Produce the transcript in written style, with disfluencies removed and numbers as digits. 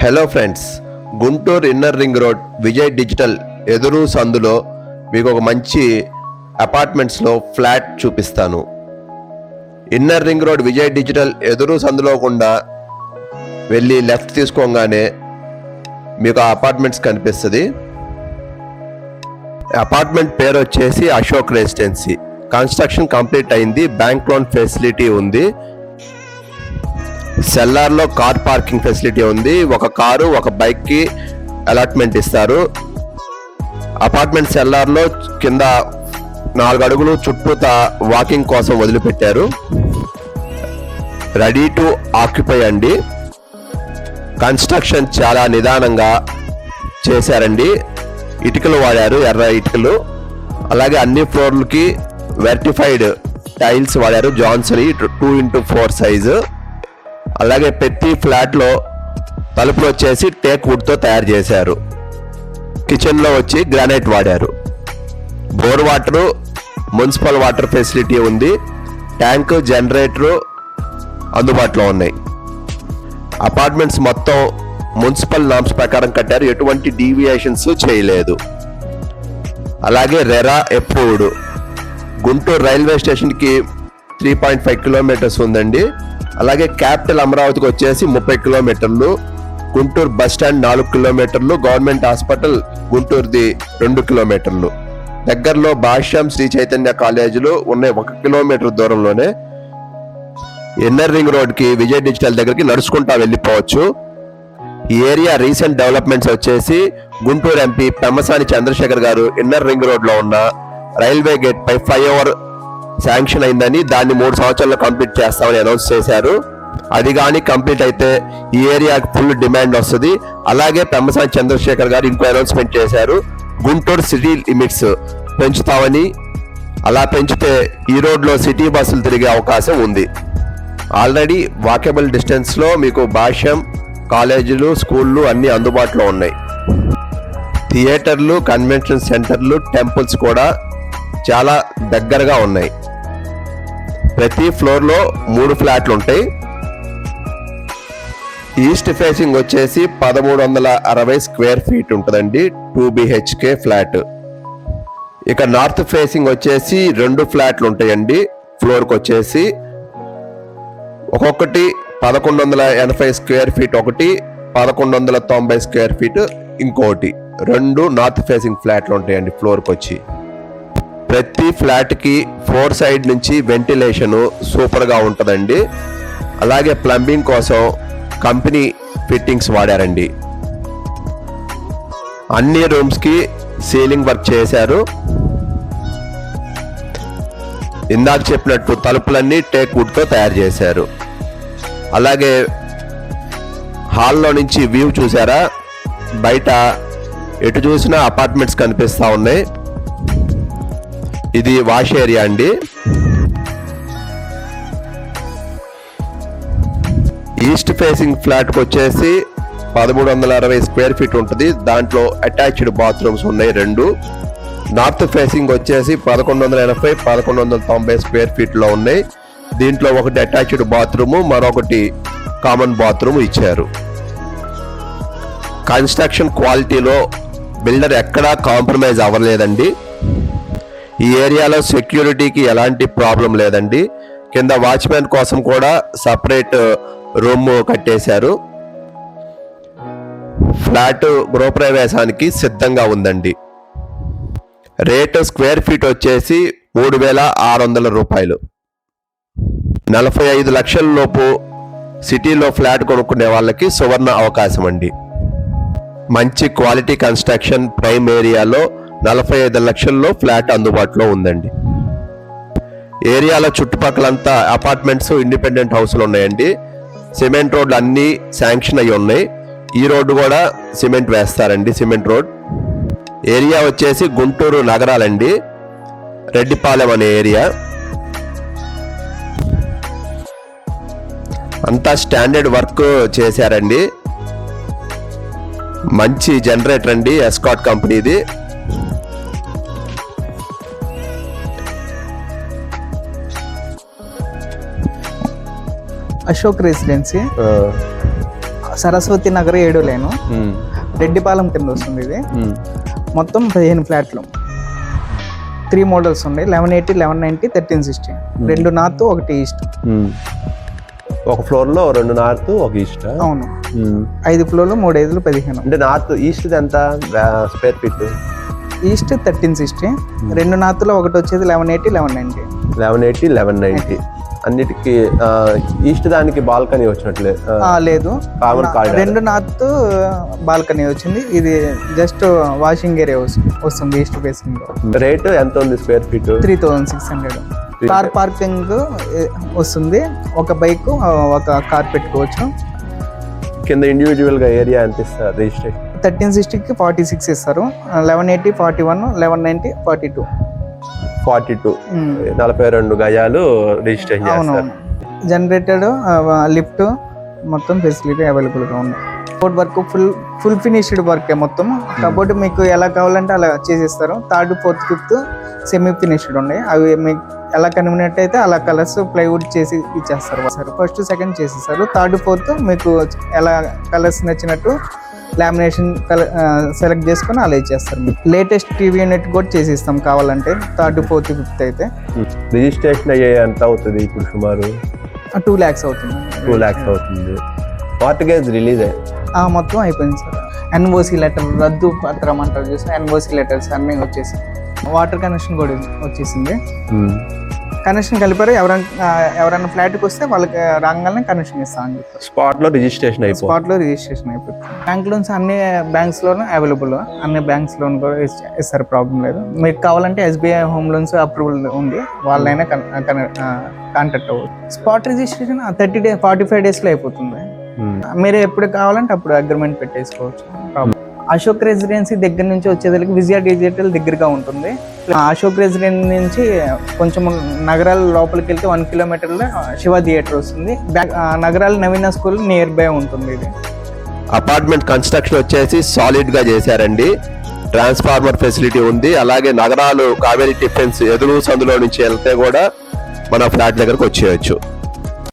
Hello friends, Guntur inner ring road Vijay digital ఎదురు సందులో మీకు ఒక మంచి అపార్ట్మెంట్స్లో ఫ్లాట్ చూపిస్తాను. Inner ring road Vijay digital ఎదురు సందులో గుండా వెళ్ళి లెఫ్ట్ తీసుకోగానే మీకు ఆ అపార్ట్మెంట్స్ కనిపిస్తుంది. అపార్ట్మెంట్ పేరు వచ్చేసి అశోక్ రెసిడెన్సీ. కన్స్ట్రక్షన్ కంప్లీట్ అయింది. బ్యాంక్ లోన్ ఫెసిలిటీ ఉంది. సెల్లార్లో కార్ పార్కింగ్ ఫెసిలిటీ ఉంది. ఒక కారు ఒక బైక్కి అలాట్మెంట్ ఇస్తారు. అపార్ట్మెంట్ సెల్లార్లో కింద 4 అడుగులు చుట్టూతా వాకింగ్ కోసం వదిలిపెట్టారు. రెడీ టు ఆక్యుపై అండి. కన్స్ట్రక్షన్ చాలా నిదానంగా చేశారండి. ఇటుకలు వాడారు, ఎర్ర ఇటుకలు. అలాగే అన్ని ఫ్లోర్లకి వెర్టిఫైడ్ టైల్స్ వాడారు, జాన్సరీ 2x4 సైజు. అలాగే ప్రతి ఫ్లాట్లో తలుపులు వచ్చేసి టేక్ వుడ్తో తయారు చేశారు. కిచెన్లో వచ్చి గ్రానైట్ వాడారు. Bore water, municipal water facility ఉంది. ట్యాంకు, జనరేటరు అందుబాటులో ఉన్నాయి. అపార్ట్మెంట్స్ మొత్తం మున్సిపల్ నామ్స్ ప్రకారం కట్టారు. ఎటువంటి డీవియేషన్స్ చేయలేదు. అలాగే రెరా అప్రూవ్డ్. గుంటూరు రైల్వే స్టేషన్కి 3.5 కిలోమీటర్స్ ఉందండి. అలాగే క్యాపిటల్ అమరావతికి వచ్చేసి 30 కిలోమీటర్లు. గుంటూరు బస్ స్టాండ్ 4 కిలోమీటర్లు. గవర్నమెంట్ హాస్పిటల్ గుంటూరుది 2 కిలోమీటర్లు. దగ్గరలో భాష్యం, శ్రీ చైతన్య కాలేజీలు ఉన్నాయి 1 కిలోమీటర్ దూరంలోనే. ఇన్నర్ రింగ్ రోడ్కి విజయ్ డిజిటల్ దగ్గరికి నడుచుకుంటా వెళ్ళిపోవచ్చు. ఈ ఏరియా రీసెంట్ డెవలప్మెంట్స్ వచ్చేసి గుంటూరు ఎంపీ పెమ్మసాని చంద్రశేఖర్ గారు ఇన్నర్ రింగ్ రోడ్లో ఉన్న రైల్వే గేట్ పై ఫ్లైఓవర్ శాంక్షన్ అయిందని, దాన్ని 3 సంవత్సరాల్లో కంప్లీట్ చేస్తామని అనౌన్స్ చేశారు. అది కానీ కంప్లీట్ అయితే ఈ ఏరియాకి ఫుల్ డిమాండ్ వస్తుంది. అలాగే పెమ్మసాని చంద్రశేఖర్ గారు ఇంకో అనౌన్స్మెంట్ చేశారు, గుంటూరు సిటీ లిమిట్స్ పెంచుతామని. అలా పెంచితే ఈ రోడ్లో సిటీ బస్సులు తిరిగే అవకాశం ఉంది. ఆల్రెడీ వాకబుల్ డిస్టెన్స్లో మీకు భాష్యం, కాలేజీలు, స్కూళ్ళు అన్నీ అందుబాటులో ఉన్నాయి. థియేటర్లు, కన్వెన్షన్ సెంటర్లు, టెంపుల్స్ కూడా చాలా దగ్గరగా ఉన్నాయి. ప్రతి ఫ్లోర్లో 3 ఫ్లాట్లు ఉంటాయి. ఈస్ట్ ఫేసింగ్ వచ్చేసి 1360 స్క్వేర్ ఫీట్ ఉంటుందండి, 2 BHK ఫ్లాట్. ఇక నార్త్ ఫేసింగ్ వచ్చేసి 2 ఫ్లాట్లు ఉంటాయండి. ఫ్లోర్కి వచ్చేసి ఒక్కొక్కటి 1180 స్క్వేర్ ఫీట్, ఒకటి 1190 స్క్వేర్ ఫీట్, ఇంకోటి 2 నార్త్ ఫేసింగ్ ఫ్లాట్లు ఉంటాయండి ఫ్లోర్కి వచ్చి. ప్రతి ఫ్లాట్కి 4 సైడ్ నుంచి వెంటిలేషను సూపర్గా ఉంటుందండి. అలాగే ప్లంబింగ్ కోసం కంపెనీ ఫిట్టింగ్స్ వాడారండి. అన్ని రూమ్స్కి సీలింగ్ వర్క్ చేశారు. ఇందాక చెప్పినట్టు తలుపులన్నీ టేక్ వుడ్తో తయారు చేశారు. అలాగే హాల్లో నుంచి వ్యూ చూసారా, బయట ఎటు చూసినా అపార్ట్మెంట్స్ కనిపిస్తూ ఉన్నాయి. ఇది వాష్ ఏరియా అండి. ఈస్ట్ ఫేసింగ్ ఫ్లాట్కి వచ్చేసి 1360 స్క్వేర్ ఫీట్ ఉంటుంది. దాంట్లో అటాచ్డ్ బాత్రూమ్స్ ఉన్నాయి 2. నార్త్ ఫేసింగ్ వచ్చేసి 1180, 1190 స్క్వేర్ ఫీట్లో ఉన్నాయి. దీంట్లో ఒకటి అటాచ్డ్ బాత్రూము, మరొకటి కామన్ బాత్రూమ్ ఇచ్చారు. కన్స్ట్రక్షన్ క్వాలిటీలో బిల్డర్ ఎక్కడా కాంప్రమైజ్ అవ్వలేదండి. ఈ ఏరియాలో సెక్యూరిటీకి ఎలాంటి ప్రాబ్లం లేదండి. కింద వాచ్మెన్ కోసం కూడా సపరేట్ రూమ్ కట్టేశారు. ఫ్లాట్ గృహప్రవేశానికి సిద్ధంగా ఉందండి. రేటు స్క్వేర్ ఫీట్ వచ్చేసి 3600 రూపాయలు. 45 లక్షల లోపు సిటీలో ఫ్లాట్ కొనుక్కునే వాళ్ళకి సువర్ణ అవకాశం అండి. మంచి క్వాలిటీ కన్స్ట్రక్షన్, ప్రైమ్ ఏరియాలో 45 లక్షల్లో ఫ్లాట్ అందుబాటులో ఉందండి. ఏరియాలో చుట్టుపక్కలంతా అపార్ట్మెంట్స్, ఇండిపెండెంట్ హౌస్లు ఉన్నాయండి. సిమెంట్ రోడ్లు అన్నీ శాంక్షన్ అయ్యి ఉన్నాయి. ఈ రోడ్డు కూడా సిమెంట్ వేస్తారండి, సిమెంట్ రోడ్. ఏరియా వచ్చేసి గుంటూరు నగరాలండి, రెడ్డిపాలెం అనే ఏరియా. అంతా స్టాండర్డ్ వర్క్ చేశారండి. మంచి జనరేటర్ అండి, ఎస్కాట్ కంపెనీది. అశోక్ రెసిడెన్సీ సరస్వతి నగర్ 7 లేను, రెడ్డిపాలెం కింద వస్తుంది ఇది. మొత్తం 15 ఫ్లాట్లు, 3 మోడల్స్ ఉన్నాయి, 1180, 1190, 1360. 2 నార్త్ 1 ఈస్ట్. ఒక ఫ్లోర్ లో 2 నార్త్ 1 ఈస్ట్. అవును. 5 ఫ్లోర్లు 3 5 15. అంటే నార్త్ ఈస్ట్ ఎంత స్క్వేర్ ఫీట్? ఈస్ట్ 1360, 2 నార్త్ లో ఒకటి వచ్చేది 1180, 1190. 1180, 1190 అన్నిటికీ. ఈస్ట్ దానికి బాల్కనీ వచ్చినట్లే లేదు, కామన్ కారిడార్. 2 నార్త్ బాల్కనీ వచ్చింది, ఇది జస్ట్ వాషింగ్ ఏరియా వస్తుంది ఈస్ట్ ఫేసింగ్ లో. రేట్ ఎంత ఉంది స్క్వేర్ ఫీట్? 3600. కార్ పార్కింగ్ వస్తుంది, ఒక బైక్ ఒక కార్ పెట్టుకోవచ్చు. కింద ఇండివిజువల్ గా ఏరియా ఎంత ఇస్తారు రిజిస్ట్రేషన్? 1360కి 46 ఇస్తారు, 1180 41, 1190 42. 42 గజాలు రిజిస్ట్రేషన్ చేస్తారు. జనరేటెడ్, లిఫ్ట్ మొత్తం ఫెసిలిటీ అవైలబుల్ గా ఉంది. Cupboard work full finished work మొత్తం. కబోర్డ్ మీకు ఎలా కావాలంటే అలా చేసేస్తారు. 3rd 4th 5th semi finished ఉన్నాయి. అవి మీకు ఎలా కన్వీనియంట్ అయితే అలా కలర్స్ ప్లైవుడ్ చేసి ఇచ్చేస్తారు. 1st 2nd చేసేస్తారు. 3rd 4th మీకు ఎలా కలర్స్ నచ్చినట్టు లామినేషన్ సెలెక్ట్ చేసుకొని అలా ఇచ్చేస్తారు. లేటెస్ట్ టీవీ యూనిట్ కూడా చేసిస్తాం కావాలంటే 3rd 4th 5th అయితే. రిజిస్ట్రేషన్ అయ్యే ఎంత అవుతుంది ఇప్పుడు? సుమారు 2 lakhs అవుతుంది. 2 lakhs అవుతుంది. మార్టిగేజ్ రిలీజ్ మొత్తం అయిపోయింది సార్. ఎన్ఓసి లెటర్, రద్దు పత్రం అంటారు చూసి, ఎన్ఓసి లెటర్స్ అన్నీ వచ్చేసి, వాటర్ కనెక్షన్ కూడా వచ్చేసింది. కనెక్షన్ కలిపారు. ఎవరైనా ఫ్లాట్కి వస్తే వాళ్ళకి రాగానే కనెక్షన్ ఇస్తామని చెప్పారు. స్పాట్ లో రిజిస్ట్రేషన్ అయిపోతుంది. బ్యాంక్ లోన్స్ అన్ని బ్యాంక్స్ లోనే అవైలబుల్, అన్ని బ్యాంక్స్ లోన్ కూడా ఇస్తారు, ప్రాబ్లం లేదు. మీకు కావాలంటే SBI హోమ్ లోన్స్ అప్రూవల్ ఉంది, వాళ్ళైనా కాంటాక్ట్ అవ్వచ్చు. స్పాట్ రిజిస్ట్రేషన్ 30 days 45 days లో అయిపోతుంది. మీరు ఎప్పుడు కావాలంటే అప్పుడు అగ్రిమెంట్ పెట్టేసుకోవచ్చు. అశోక్ రెసిడెన్సీ దగ్గర నుంచి వచ్చేదానికి విజయ డిజిటల్ దగ్గరగా ఉంటుంది. అశోక్ రెసిడెన్సీ నుంచి కొంచెం నగరాల లోపలికి వెళ్తే 1 kilometerలో శివ థియేటర్ వస్తుంది. నగరాల నవీన స్కూల్ నియర్ బై ఉంటుంది. ఇది అపార్ట్మెంట్ కన్స్ట్రక్షన్ వచ్చేసి సాలిడ్ గా చేశారండి. ట్రాన్స్ఫార్మర్ ఫెసిలిటీ ఉంది. అలాగే నగరాలు కావేరీ డిఫెన్స్ ఎదురు సందులో నుంచి వెళ్తే కూడా మన ఫ్లాట్ దగ్గరకు వచ్చేయచ్చు.